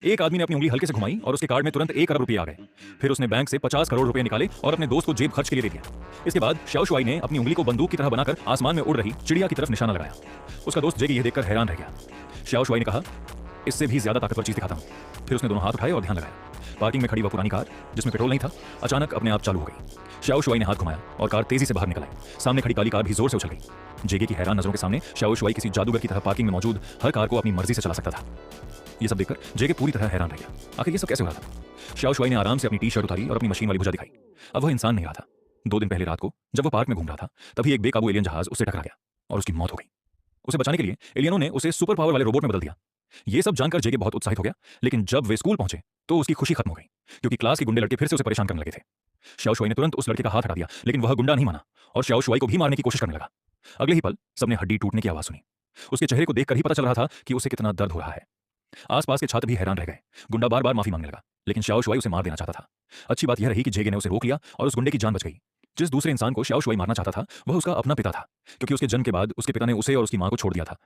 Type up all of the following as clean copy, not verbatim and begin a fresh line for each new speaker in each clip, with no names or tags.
एक आदमी ने अपनी उंगली हल्के से घुमाई और उसके कार्ड में तुरंत 1 अरब रुपये आ गए। फिर उसने बैंक से 50 करोड़ रुपए निकाले और अपने दोस्त को जेब खर्च के लिए दे दिया। इसके बाद शाओ शुआई ने अपनी उंगली को बंदूक की तरह बनाकर आसमान में उड़ रही चिड़िया की तरफ निशाना लगाया। उसका दोस्त जेगी यह देखकर हैरान रह गया। शाओ शुआई ने कहा, इससे भी ज्यादा ताकतवर चीज दिखाता हूं। फिर उसने दोनों हाथ उठाए और ध्यान लगाया। पार्किंग में खड़ी वह पुरानी कार, जिसमें पेट्रोल नहीं था, अचानक अपने आप चालू हो गई। शाओ शुआई ने हाथ घुमाया और कार तेजी से बाहर निकल आई। सामने खड़ी काली कार भी जोर से उछल गई। जेगे की हैरान नजरों के सामने शाओ शुआई किसी जादूगर की तरह पार्किंग में मौजूद हर कार को अपनी मर्जी से चला सकता था। ये सब देखकर जेगे पूरी तरह हैरान रह गया। आखिर ये सब कैसे हो रहा था? शाओ शुआई ने आराम से अपनी टी शर्ट उतारी और अपनी मशीन वाली भुजा दिखाई। अब वह इंसान नहीं रहा था। 2 दिन पहले रात को जब वह पार्क में घूम रहा था, तभी एक बेकाबू एलियन जहाज उससे टकरा गया और उसकी मौत हो गई। उसे बचाने के लिए एलियनों ने उसे सुपर पावर वाले रोबोट में बदल दिया। ये सब जानकर जेगे बहुत उत्साहित हो गया, लेकिन जब वे स्कूल पहुंचे तो उसकी खुशी खत्म हो गई, क्योंकि क्लास के गुंडे लड़के फिर से उसे परेशान करने लगे थे। शाओ शुआई ने तुरंत उस लड़के का हाथ हटा दिया, लेकिन वह गुंडा नहीं माना और शाओ शुआई को भी मारने की कोशिश करने लगा। अगले ही पल सबने हड्डी टूटने की आवाज सुनी। उसके चेहरे को देखकर ही पता चल रहा था कि उसे कितना दर्द हो रहा है। आसपास के छात्र भी हैरान रह गए। गुंडा बार बार माफी मांगने लगा, लेकिन शाओ शुआई उसे मार देना चाहता था। अच्छी बात यह रही कि जेगे ने उसे रोक लिया और उस गुंडे की जान बच गई। जिस दूसरे इंसान को शाओ शुआई मारना चाहता था, वह उसका अपना पिता था, क्योंकि उसके जन्म के बाद उसके पिता ने उसे और उसकी मां को छोड़ दिया था।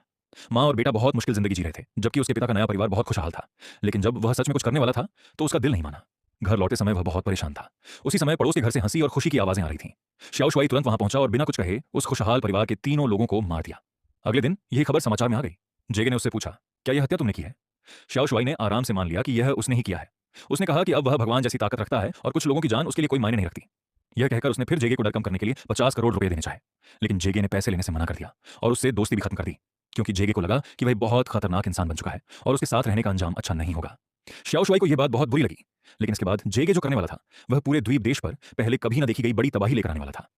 मां और बेटा बहुत मुश्किल जिंदगी जी रहे थे, जबकि उसके पिता का नया परिवार बहुत खुशहाल था। लेकिन जब वह सच में कुछ करने वाला था, तो उसका दिल नहीं माना। घर लौटते समय वह बहुत परेशान था। उसी समय पड़ोस के घर से हंसी और खुशी की आवाजें आ रही थीं। शाओ शुआई तुरंत वहां पहुंचा और बिना कुछ कहे उस खुशहाल परिवार के तीनों लोगों को मार दिया। अगले दिन यह खबर समाचार में आ गई। जेगे ने उससे पूछा, क्या यह हत्या तुमने की है? शाओ शुआई ने आराम से मान लिया कि यह उसने ही किया है। उसने कहा कि अब वह भगवान जैसी ताकत रखता है और कुछ लोगों की जान उसके लिए कोई मायने नहीं रखती। यह कहकर उसने फिर जेगे को डर कम करने के लिए 50 करोड़ रुपए देने चाहे, लेकिन जेगे ने पैसे लेने से मना कर दिया और उससे दोस्ती भी खत्म कर दी, क्योंकि जेगे को लगा कि वह बहुत खतरनाक इंसान बन चुका है और उसके साथ रहने का अंजाम अच्छा नहीं होगा। शाओ शुआई को यह बात बहुत बुरी लगी, लेकिन इसके बाद जेगे जो करने वाला था, वह पूरे द्वीप देश पर पहले कभी न देखी गई बड़ी तबाही लेकर आने वाला था।